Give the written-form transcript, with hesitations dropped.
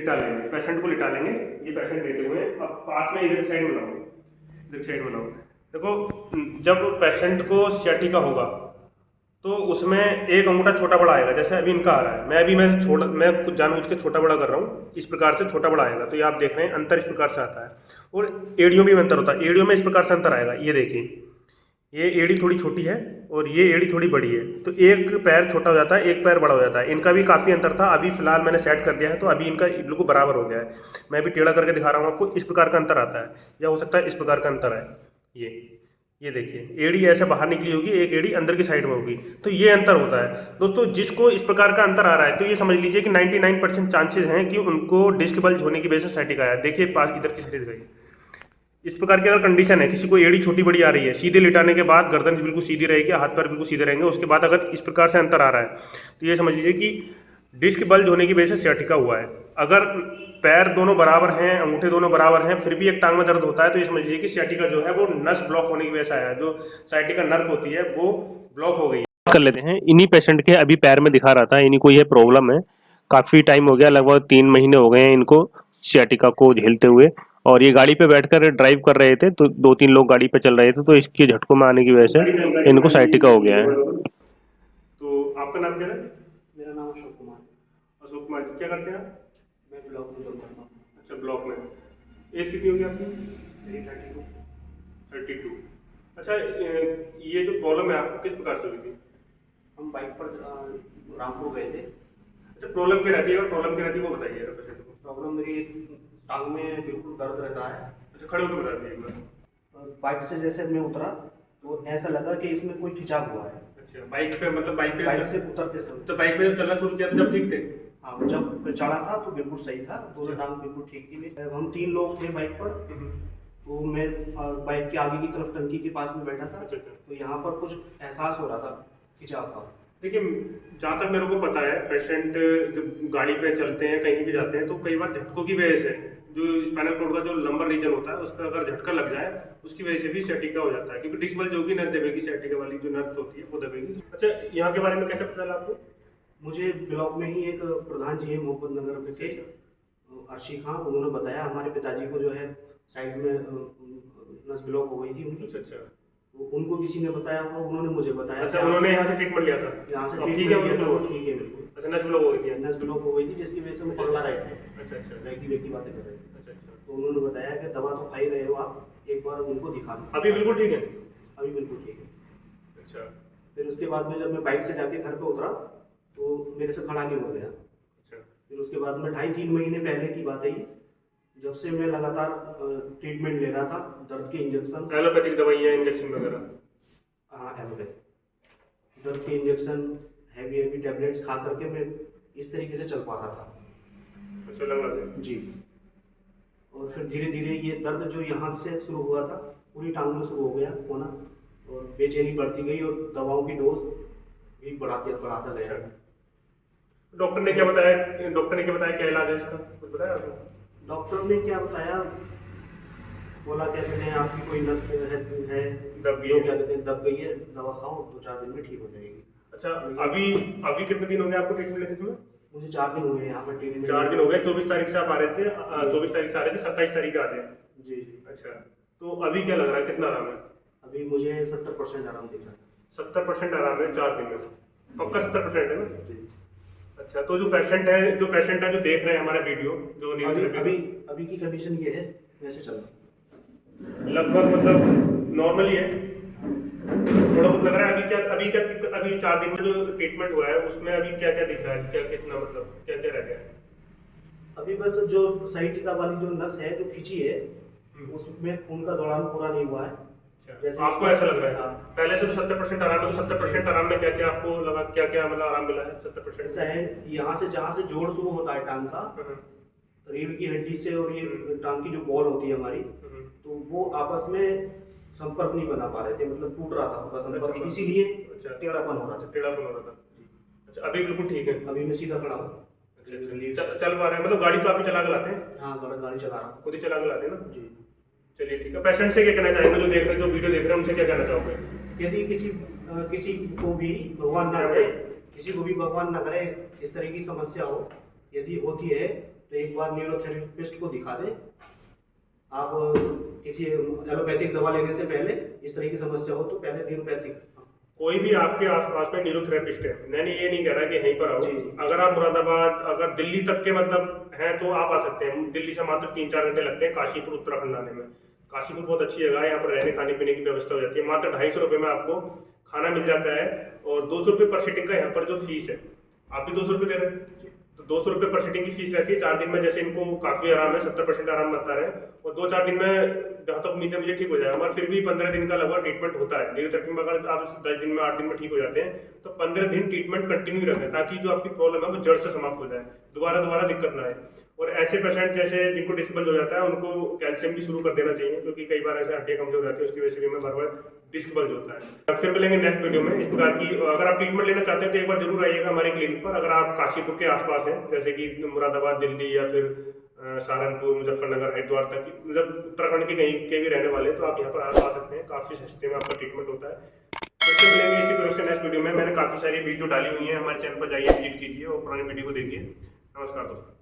लिटा लेंगे, पेशेंट को लिटा लेंगे। ये पेशेंट लेटे हुए हैं। अब पास में इधर साइड बनाओ, इधर साइड बनाओ। देखो जब पेशेंट को सियाटिका होगा तो उसमें एक अंगूठा छोटा बड़ा आएगा, जैसे अभी इनका आ रहा है। मैं कुछ जानबूझ के छोटा बड़ा कर रहा हूँ, इस प्रकार से छोटा बड़ा आएगा। तो ये आप देख रहे हैं अंतर इस प्रकार से आता है। और एड़ियों में भी अंतर होता है, एड़ियों में इस प्रकार से अंतर आएगा। ये देखिए, ये एड़ी थोड़ी छोटी है और ये एड़ी थोड़ी बड़ी है, तो एक पैर छोटा हो जाता है, एक पैर बड़ा हो जाता है। इनका भी काफ़ी अंतर था, अभी फिलहाल मैंने सेट कर दिया है, तो अभी इनका बिल्कुल बराबर हो गया है। मैं भी टेढ़ा करके दिखा रहा हूँ आपको, इस प्रकार का अंतर आता है, या हो सकता है इस प्रकार का अंतर है। ये देखिए, एड़ी ऐसे बाहर निकली होगी, एक एड़ी अंदर की साइड में होगी, तो ये अंतर होता है दोस्तों। जिसको इस प्रकार का अंतर आ रहा है तो ये समझ लीजिए कि 99% चांसेस हैं कि उनको डिस्क बल्ज होने की वजह से साइटिका आया। देखिए पास इधर की साइड गई, इस प्रकार की अगर कंडीशन है, किसी को एड़ी छोटी बड़ी आ रही है, सीधे लिटाने के बाद गर्दन बिल्कुल सीधी रहेगी, हाथ पैर बिल्कुल सीधे रहेंगे, उसके बाद अगर इस प्रकार से अंतर आ रहा है तो ये समझ लीजिए कि डिस्क बल्ज होने की वजह से सियाटिका हुआ है। अगर पैर दोनों बराबर हैं, अंगूठे दोनों बराबर हैं, फिर भी एक टांग में दर्द होता है, तो ये समझ लीजिए कि सियाटिका जो है वो नस ब्लॉक होने की वजह से आया है। जो साइटिका नर्व होती है वो ब्लॉक हो गई है। कर लेते हैं, इन्हीं पेशेंट के अभी पैर में दिखा रहा था, इन्हीं को ये प्रॉब्लम है। काफ़ी टाइम हो गया, लगभग 3 महीने हो गए हैं इनको सियाटिका को झेलते हुए। और ये गाड़ी पे बैठकर ड्राइव कर रहे थे, तो 2-3 लोग गाड़ी पे चल रहे थे, तो इसके झटकों में आने की वजह से इनको साइटिका हो गया है। तो आपका नाम क्या है? मेरा नाम अशोक कुमार। अशोक कुमार, क्या करते हैं आप? मैं ब्लॉक में जॉब करता हूँ। अच्छा, ब्लॉक में। एज कितनी होगी आपकी? मेरी 32। 32। अच्छा, ये जो प्रॉब्लम है आपको किस प्रकार से हुई थी? हम बाइक पर रामपुर गए थे। अच्छा, प्रॉब्लम क्या रहती है, और प्रॉब्लम क्या रहती है वो बताइए पेशेंट को। प्रॉब्लम मेरी टांग में बिल्कुल दर्द रहता है। अच्छा, खड़े होकर बता दीजिए एक बार। बाइक से जैसे मैं उतरा तो ऐसा लगा कि इसमें कोई खिंचाव हुआ है। अच्छा, बाइक पे मतलब बाइक से उतरते समय। तो बाइक पे जब चलना शुरू किया तो जब ठीक थे? हाँ, जब चढ़ा था तो बिल्कुल सही था, दोनों टांग बिल्कुल ठीक थी मेरी। हम 3 लोग थे बाइक पर, तो मैं बाइक के आगे की तरफ टंकी के पास में बैठा था। अच्छा। तो यहाँ पर कुछ एहसास हो रहा था खिंचाव का। देखिए, जहाँ तक मेरे को पता है, पेशेंट जब गाड़ी पे चलते हैं, कहीं भी जाते हैं, तो कई बार झटकों की वजह से जो स्पाइनल कॉर्ड का जो लंबर रीजन होता है उस पर अगर झटका लग जाए, उसकी वजह से भी सियाटिका हो जाता है, क्योंकि डिस्क बल्ज होगी, नस दबेगी, सियाटिका वाली जो नर्व्स होती है वो दबेगी। अच्छा, यहाँ के बारे में कैसे पता चला आपको? मुझे ब्लॉक में ही एक प्रधान जी है मोहब्बत नगर में थे, अर्शी खां, उन्होंने बताया हमारे पिताजी को जो है साइड में नस ब्लॉक हो गई थी उनकी। अच्छा। तो उनको किसी ने बताया होगा, उन्होंने मुझे बताया। अच्छा, उन्होंने यहाँ से ट्रीटमेंट लिया था? यहाँ से ठीक है, ट्रीटमेंट लिया था, वो ठीक है बिल्कुल। अच्छा, नस ब्लॉक हो गई थी? नस ब्लॉक हो गई थी, जिसकी वजह से वो पगला रहे थे। अच्छा अच्छा। बैकी की बातें कर रहे थे। अच्छा अच्छा। तो उन्होंने बताया कि दवा तो खा ही रहे हो आप, एक बार उनको दिखा दो। अभी बिल्कुल ठीक है? अभी बिल्कुल ठीक है। अच्छा। फिर उसके बाद में जब मैं बाइक से जाके घर पे उतरा तो मेरे से खड़ा नहीं हो गया। अच्छा। फिर उसके बाद में 2.5-3 महीने पहले की बात है ये, जब से मैं लगातार ट्रीटमेंट ले रहा था, दर्द के इंजेक्शन, एलोपैथिक दवाइयाँ, इंजेक्शन वगैरह? हाँ, एलोपैथी दर्द के इंजेक्शन, हैवी टैबलेट्स खा करके मैं इस तरीके से चल पा रहा था। अच्छा, लगा जी। और फिर धीरे धीरे ये दर्द जो यहाँ से शुरू हुआ था पूरी टांग में शुरू हो गया होना, और बेचैनी बढ़ती गई और दवाओं की डोज भी बढ़ाता गया। डॉक्टर ने क्या बताया? क्या इलाज है इसका, कुछ बताया आपको? डॉक्टर ने क्या बताया, बोला क्या कहते हैं आपकी कोई नस है दब गई जो है। क्या कहते हैं दब गई है, दवा खाओ 2-4 दिन में ठीक हो जाएगी। अच्छा, अभी कितने दिन हो गए आपको ट्रीटमेंट लेते हुए? मुझे 4 दिन हुए यहाँ पर ट्रीटमेंट। 4 दिन हो गए। 24 तारीख से आप आ रहे थे, 24 तारीख से आ रहे थे, 27 तारीख आ गए। जी जी। अच्छा, तो अभी क्या लग रहा है, कितना आराम है? अभी मुझे 70% आराम दिख रहा है। 70% आराम है 4 दिन में? पक्का 70% है ना? जी। अच्छा, तो जो पेशेंट है जो देख रहे हैं हमारा वीडियो, जो अभी की कंडीशन ये है, वैसे चल रहा लगभग मतलब नॉर्मली है, थोड़ा बहुत लग रहा है। अभी 4 दिन में जो ट्रीटमेंट हुआ है उसमें अभी क्या क्या दिख रहा है, क्या कितना मतलब क्या क्या रह गया है? अभी बस जो साइटिका वाली जो नस है जो खिंची है, उसमें खून का दौरान पूरा नहीं हुआ है। जैसे आपको ऐसा लग रहा है? हाँ। पहले से तो 70% आराम है, तो 70% आराम में क्या क्या आपको लगा, क्या क्या मतलब आराम मिला है 70%? ऐसा है, यहाँ से जहाँ से जोड़ शुरू होता है टांग का, रीढ़ की हड्डी से, और ये टांग की जो बॉल होती है हमारी, तो वो आपस में संपर्क नहीं बना पा रहे थे, मतलब टूट रहा था उनका संपर्क, इसीलिए टेढ़ापन हो रहा था। अच्छा, अभी बिल्कुल ठीक है? अभी मैं सीधा खड़ा हूँ। चल पा रहे हैं, मतलब गाड़ी तो आप ही चला के लाते हैं? हाँ, गाड़ी चला रहा हूँ, खुद ही चला के लाते हैं ना? जी। चलिए ठीक है। पेशेंट से क्या कहना चाहेंगे, जो देख रहे हैं, जो वीडियो देख रहे हैं, उनसे क्या कहना चाहोगे? यदि किसी को भी भगवान ना करे, किसी को भी भगवान ना करे इस तरह की समस्या हो, यदि होती है तो तो एक बार न्यूरोथेरेपिस्ट को दिखा दें। आप किसी एलोपैथिक दवा लेने से पहले इस तरह की समस्या हो तो पहले न्यूरोपैथिक। कोई भी आपके आसपास में न्यूरोथेरेपिस्ट है, मैंने ये नहीं कह रहा कि यहीं पर आओ। जी। अगर आप मुरादाबाद, अगर दिल्ली तक के मतलब हैं तो आप आ सकते हैं। दिल्ली से मात्र 3-4 घंटे लगते हैं काशीपुर उत्तराखंड आने में। काशीपुर बहुत अच्छी जगह है, यहाँ पर रहने खाने पीने की व्यवस्था हो जाती है। मात्र 250 रुपये में आपको खाना मिल जाता है और 200 रुपये पर सीटिंग का यहाँ पर जो फीस है, आप भी 200 रुपये दे रहे हैं, तो 200 रुपये पर सीटिंग की फीस रहती है। 4 दिन में जैसे इनको काफ़ी आराम है, 70% आराम बता रहे हैं, और 2-4 दिन में जहाँ तक उम्मीद है मुझे ठीक हो जाएगा। मगर फिर भी 15 दिन का लगभग ट्रीटमेंट होता है। न्यूरोथेरेपी में अगर आप 10 दिन में 8 दिन में ठीक हो जाते हैं तो 15 दिन ट्रीटमेंट कंटिन्यू रखें, ताकि जो आपकी प्रॉब्लम है वो जड़ से समाप्त हो जाए, दोबारा दिक्कत ना आए। और ऐसे पेशेंट जैसे जिनको डिसेबल हो जाता है उनको कैल्शियम भी शुरू कर देना चाहिए, क्योंकि कई बार ऐसे हड्डियाँ कमजोर हो जाती है, उसकी वजह से भी हमें बार बार डिस्क बल्ज होता है। फिर मिलेंगे नेक्स्ट वीडियो में इस प्रकार की। अगर आप ट्रीटमेंट लेना चाहते हैं तो एक बार जरूर आइएगा हमारे क्लिनिक पर। अगर आप काशीपुर के आसपास हैं, जैसे कि मुरादाबाद, दिल्ली या फिर सहारनपुर, मुजफ्फरनगर, हरिद्वार तक, मतलब उत्तराखंड के कहीं के भी रहने वाले तो आप यहाँ पर आ सकते हैं। काफ़ी सस्ते में आपका ट्रीटमेंट होता है। फिर मिलेंगे इसी प्रकार से नेक्स्ट वीडियो में। मैंने काफ़ी सारी वीडियो डाली हुई हैं, हमारे चैनल पर जाइए, विजिट कीजिए और पुरानी वीडियो को देखिए। नमस्कार दोस्तों।